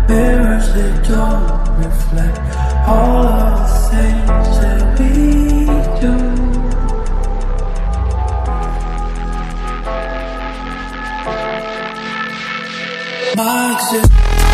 Mirrors, they don't reflect all of the things that we do. My existence